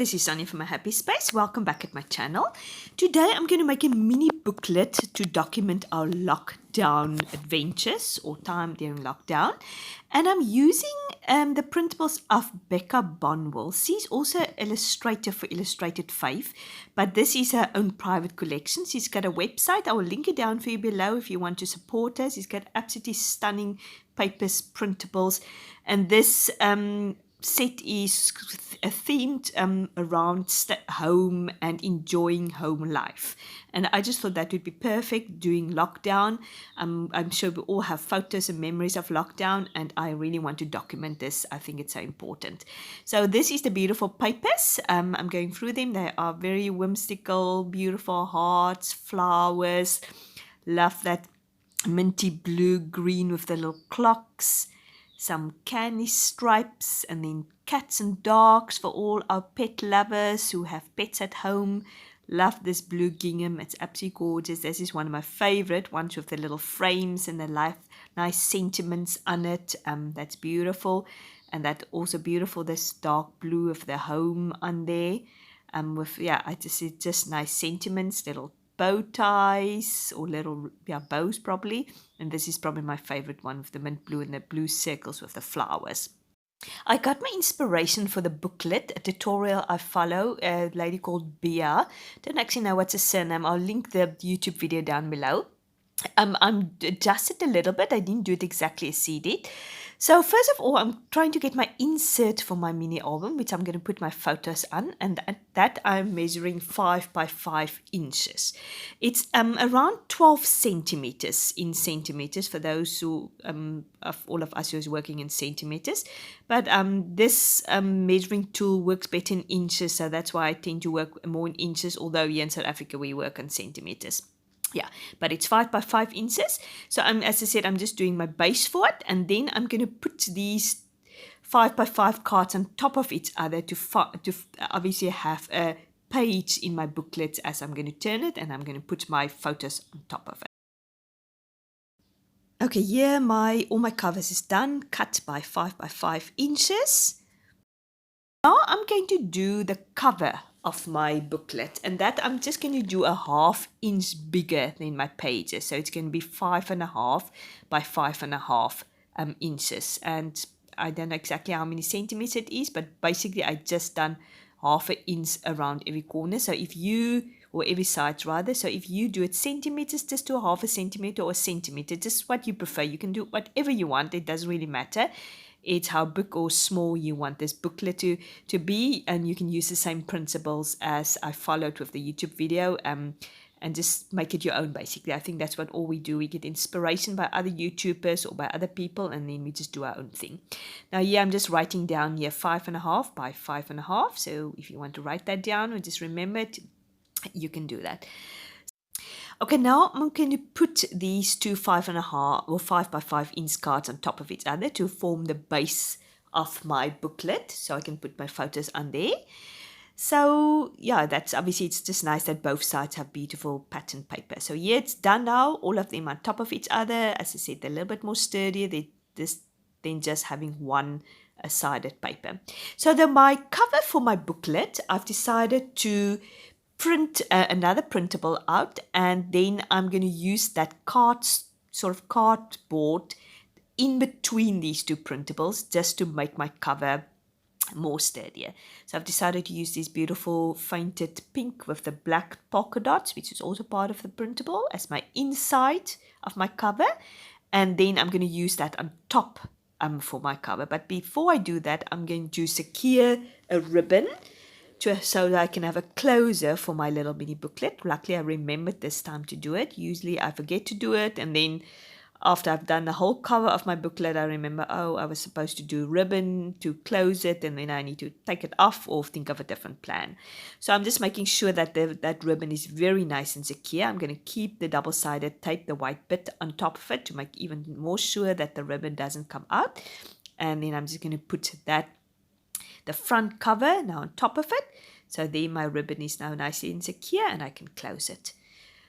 this is Sonja from My Happy Space. Welcome back at my channel. Today I'm going to make a mini booklet to document our lockdown adventures or time during lockdown. And I'm using the printables of Becca Bonwell. She's also an illustrator for Illustrated Faith, but this is her own private collection. She's got a website. I will link it down for you below if you want to support her. She's got absolutely stunning papers, printables, and this set is themed around home and enjoying home life, and I just thought that would be perfect during lockdown. I'm sure we all have photos and memories of lockdown, and I really want to document this. I think it's so important. So this is the beautiful papers. I'm going through them. They are very whimsical, beautiful hearts, flowers. Love that minty blue green with the little clocks, some candy stripes, and then cats and dogs for all our pet lovers who have pets at home. Love this blue gingham. It's absolutely gorgeous. This is one of my favorite ones with the little frames and the nice sentiments on it. That's beautiful. And that also beautiful, this dark blue of the home on there. Just nice sentiments, little bow ties or little bows probably, and this is probably my favorite one with the mint blue and the blue circles with the flowers. I got my inspiration for the booklet, a tutorial I follow, a lady called Bia. Don't actually know what's her surname. I'll link the YouTube video down below. I'm adjusted a little bit. I didn't do it exactly as she did. So first of all, I'm trying to get my insert for my mini album, which I'm going to put my photos on, and that I'm measuring 5 by 5 inches. It's around 12 centimeters in centimeters for those who, of all of us who is working in centimeters. But this measuring tool works better in inches, so that's why I tend to work more in inches, although here in South Africa we work in centimeters. Yeah, but it's 5 by 5 inches. So as I said, I'm just doing my base for it, and then I'm going to put these 5 by 5 cards on top of each other to obviously have a page in my booklet as I'm going to turn it, and I'm going to put my photos on top of it. Okay, here all my covers is done, cut by 5 by 5 inches. Now I'm going to do the cover of my booklet, and that I'm just going to do a 1/2 inch bigger than my pages, so it's going to be 5.5 by 5.5 inches, and I don't know exactly how many centimeters it is, but basically I just done 1/2 inch around every corner. So if you, or every side rather, so if you do it centimeters, just do a 1/2 centimeter or a centimeter, just what you prefer. You can do whatever you want, it doesn't really matter. It's how big or small you want this booklet to be, and you can use the same principles as I followed with the YouTube video, and just make it your own basically. I think that's what all we do. We get inspiration by other YouTubers or by other people, and then we just do our own thing. Now here I'm just writing down here 5.5 by 5.5, so if you want to write that down or just remember it, you can do that. Okay, now I'm going to put these two 5.5 or 5 by 5 inch cards on top of each other to form the base of my booklet, so I can put my photos on there. So yeah, that's obviously, it's just nice that both sides have beautiful pattern paper. So yeah, it's done now, all of them on top of each other. As I said, they're a little bit more sturdier than just having one sided paper. So my cover for my booklet, I've decided to print another printable out, and then I'm going to use that cardboard in between these two printables just to make my cover more sturdier. So I've decided to use this beautiful fainted pink with the black polka dots, which is also part of the printable, as my inside of my cover, and then I'm going to use that on top for my cover. But before I do that, I'm going to secure a ribbon so that I can have a closer for my little mini booklet. Luckily, I remembered this time to do it. Usually I forget to do it, and then after I've done the whole cover of my booklet, I remember, oh, I was supposed to do ribbon to close it, and then I need to take it off or think of a different plan. So I'm just making sure that that ribbon is very nice and secure. I'm going to keep the double-sided tape, the white bit, on top of it to make even more sure that the ribbon doesn't come out. And then I'm just going to put the front cover now on top of it. So there my ribbon is now nicely and secure, and I can close it.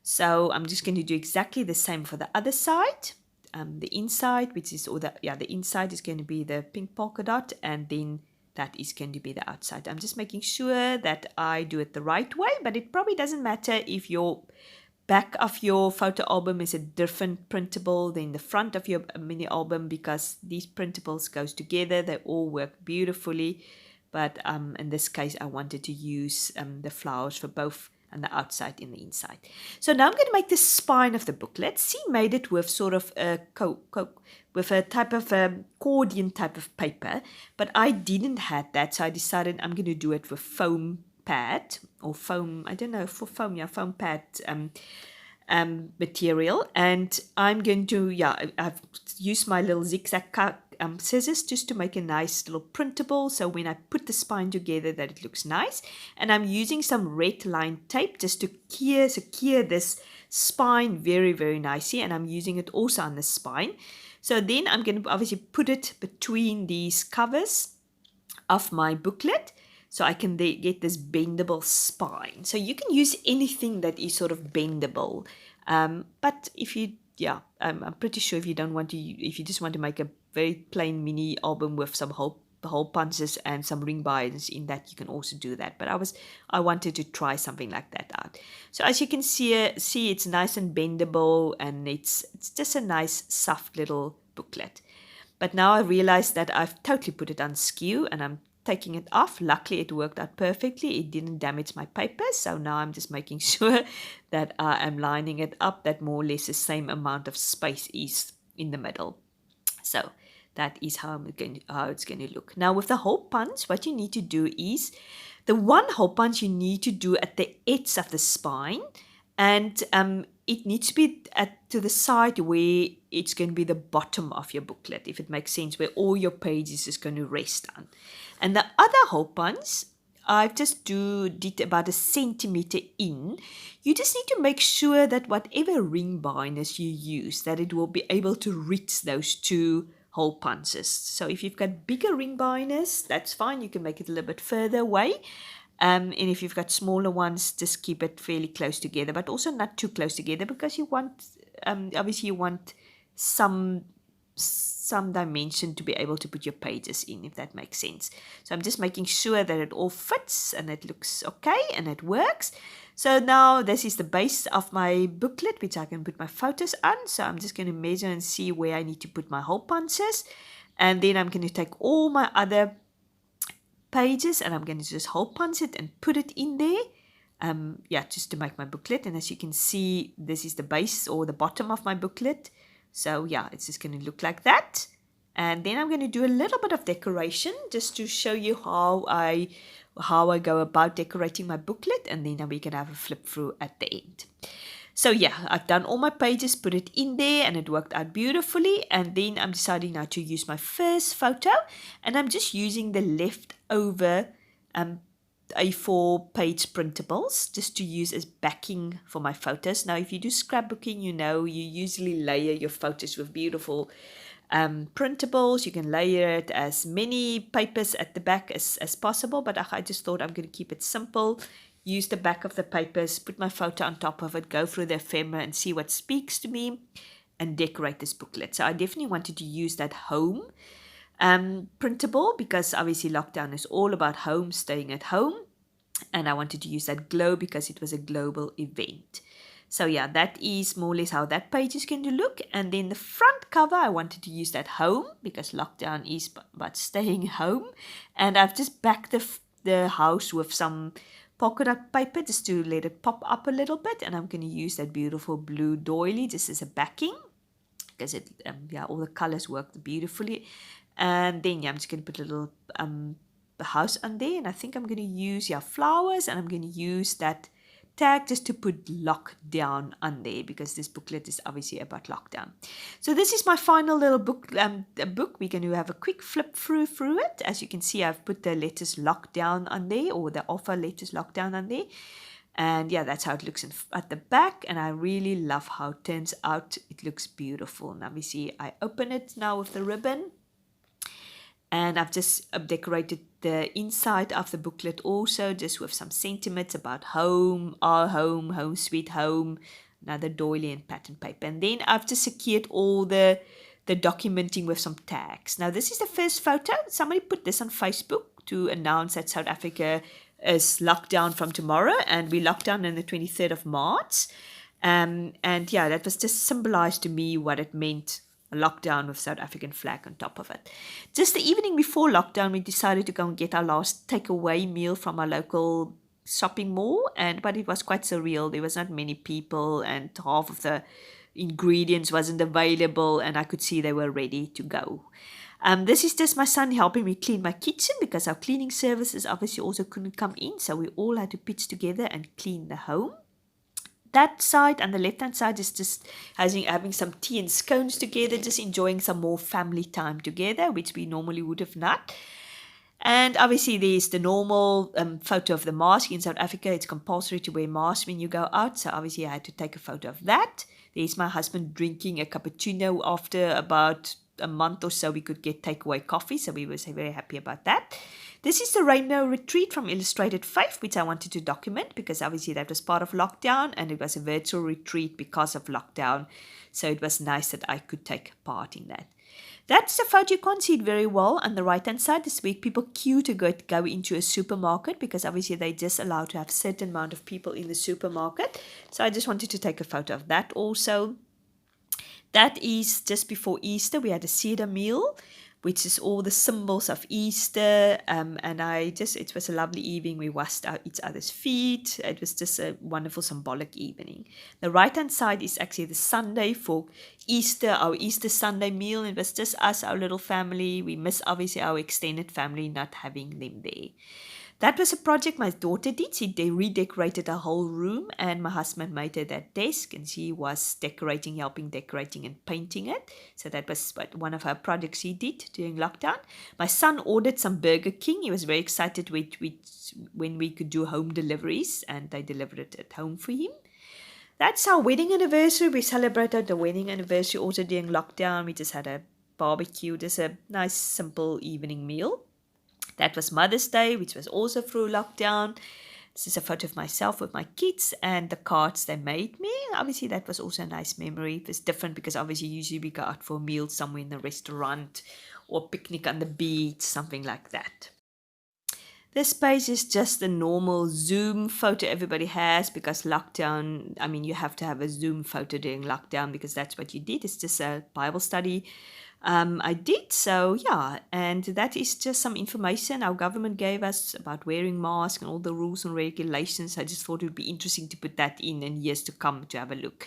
So I'm just going to do exactly the same for the other side. The inside, the inside is going to be the pink polka dot, and then that is going to be the outside. I'm just making sure that I do it the right way, but it probably doesn't matter if your back of your photo album is a different printable than the front of your mini album, because these printables goes together. They all work beautifully, but in this case I wanted to use the flowers for both on the outside and the inside. So now I'm going to make the spine of the booklet. She made it with sort of a with a type of accordion type of paper, but I didn't have that, so I decided I'm going to do it with foam pad or foam, I don't know, for foam, yeah, foam pad material. And I'm going to, I've used my little zigzag scissors just to make a nice little printable, so when I put the spine together that it looks nice. And I'm using some red line tape just to secure this spine very, very nicely, and I'm using it also on the spine. So then I'm going to obviously put it between these covers of my booklet, so I can get this bendable spine. So you can use anything that is sort of bendable. But if you, I'm pretty sure if you don't want to, if you just want to make a very plain mini album with some hole punches and some ring binders in that, you can also do that. But I wanted to try something like that out. So as you can see it's nice and bendable, and it's just a nice soft little booklet. But now I realized that I've totally put it on skew, and I'm taking it off. Luckily it worked out perfectly. It didn't damage my paper. So now I'm just making sure that I am lining it up, that more or less the same amount of space is in the middle. So that is how it's going to look. Now with the hole punch, what you need to do is, the one hole punch you need to do at the edge of the spine, and it needs to be to the side where it's going to be the bottom of your booklet, if it makes sense, where all your pages is going to rest on. And the other hole punch, I've just did about 1 centimeter in. You just need to make sure that whatever ring binders you use, that it will be able to reach those 2 hole punches. So if you've got bigger ring binders, that's fine. You can make it a little bit further away. And if you've got smaller ones, just keep it fairly close together, but also not too close together, because you want, obviously you want some dimension to be able to put your pages in, if that makes sense. So I'm just making sure that it all fits and it looks okay and it works. So now this is the base of my booklet, which I can put my photos on. So I'm just going to measure and see where I need to put my hole punches. And then I'm going to take all my other pages and I'm going to just hole punch it and put it in there. Just to make my booklet. And as you can see, this is the base or the bottom of my booklet. So it's just going to look like that. And then I'm going to do a little bit of decoration just to show you how I go about decorating my booklet, and then we can have a flip through at the end. So I've done all my pages, put it in there, and it worked out beautifully. And then I'm deciding now to use my first photo, and I'm just using the leftover A4 page printables just to use as backing for my photos. Now if you do scrapbooking, you usually layer your photos with beautiful printables. You can layer it as many papers at the back as possible, but I just thought I'm going to keep it simple. Use the back of the papers, put my photo on top of it, go through the ephemera and see what speaks to me, and decorate this booklet. So I definitely wanted to use that home printable, because obviously lockdown is all about home, staying at home, and I wanted to use that glow because it was a global event. So that is more or less how that page is going to look. And then the front cover, I wanted to use that home, because lockdown is about staying home, and I've just backed the house with some polka dot paper just to let it pop up a little bit, and I'm going to use that beautiful blue doily just as a backing, because it all the colors worked beautifully. And then I'm just going to put a little house on there, and I think I'm going to use flowers, and I'm going to use that tag just to put lockdown on there, because this booklet is obviously about lockdown. So this is my final little book. We're going to have a quick flip through it. As you can see, I've put the letters lockdown on there, or the alpha letters lockdown on there. And that's how it looks at the back, and I really love how it turns out. It looks beautiful. Now we see I open it now with the ribbon. And I've just decorated the inside of the booklet also, just with some sentiments about home, our home, home sweet home, another doily and pattern paper. And then I've just secured all the documenting with some tags. Now this is the first photo. Somebody put this on Facebook to announce that South Africa is locked down from tomorrow, and we locked down on the 23rd of March. And yeah, that was just symbolized to me what it meant, a lockdown with South African flag on top of it. Just the evening before lockdown, we decided to go and get our last takeaway meal from our local shopping mall, but it was quite surreal. There was not many people, and half of the ingredients wasn't available, and I could see they were ready to go. This is just my son helping me clean my kitchen, because our cleaning services obviously also couldn't come in, so we all had to pitch together and clean the home. That side, and the left-hand side, is just having some tea and scones together, just enjoying some more family time together, which we normally would have not. And obviously there's the normal photo of the mask. In South Africa, it's compulsory to wear masks when you go out, so obviously I had to take a photo of that. There's my husband drinking a cappuccino. After about a month or so, we could get takeaway coffee, so we were very happy about that. This is the Rainbow Retreat from Illustrated Faith, which I wanted to document, because obviously that was part of lockdown, and it was a virtual retreat because of lockdown, so it was nice that I could take part in that. That's the photo. You can't see it very well on the right-hand side. This week people queue to go into a supermarket, because obviously they just allowed to have a certain amount of people in the supermarket. So I just wanted to take a photo of that also. That is just before Easter. We had a Seder meal, which is all the symbols of Easter. And it was a lovely evening. We washed each other's feet. It was just a wonderful symbolic evening. The right-hand side is actually the Sunday for Easter, our Easter Sunday meal. It was just us, our little family. We miss obviously our extended family, not having them there. That was a project my daughter did. They redecorated a whole room, and my husband made her that desk, and she was helping decorating and painting it. So that was one of her projects she did during lockdown. My son ordered some Burger King. He was very excited when we could do home deliveries, and they delivered it at home for him. That's our wedding anniversary. We celebrated the wedding anniversary also during lockdown. We just had a barbecue, just a nice simple evening meal. That was Mother's Day, which was also through lockdown. This is a photo of myself with my kids and the cards they made me. Obviously, that was also a nice memory. It was different because obviously usually we go out for a meal somewhere in the restaurant or picnic on the beach, something like that. This page is just the normal Zoom photo everybody has, because lockdown, you have to have a Zoom photo during lockdown because that's what you did. It's just a Bible study I did. So yeah, and that is just some information our government gave us about wearing masks and all the rules and regulations. I just thought it would be interesting to put that in years to come to have a look.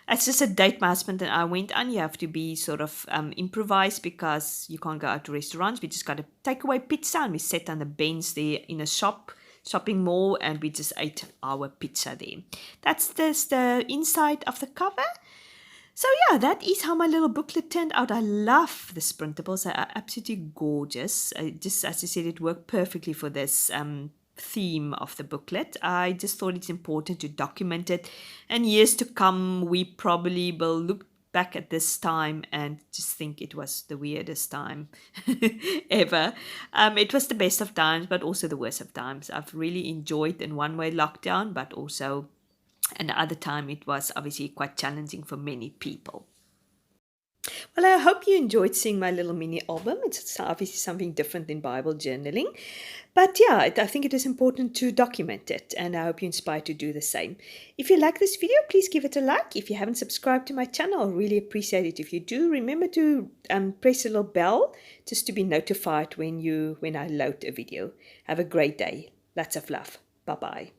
It's just a date my husband and I went on. You have to be sort of improvised because you can't go out to restaurants. We just got a takeaway pizza and we sat on the bench there in a shopping mall, and we just ate our pizza there. That's just the inside of the cover. So yeah, that is how my little booklet turned out. I love the printables. They are absolutely gorgeous. Just as I said, it worked perfectly for this theme of the booklet. I just thought it's important to document it. And years to come, we probably will look back at this time and just think it was the weirdest time ever. It was the best of times, but also the worst of times. I've really enjoyed in one way lockdown, but also another time it was obviously quite challenging for many people. Well, I hope you enjoyed seeing my little mini album. It's obviously something different than Bible journaling. But yeah, I think it is important to document it, and I hope you're inspired to do the same. If you like this video, please give it a like. If you haven't subscribed to my channel, I'll really appreciate it if you do. Remember to press the little bell just to be notified when I load a video. Have a great day. Lots of love. Bye-bye.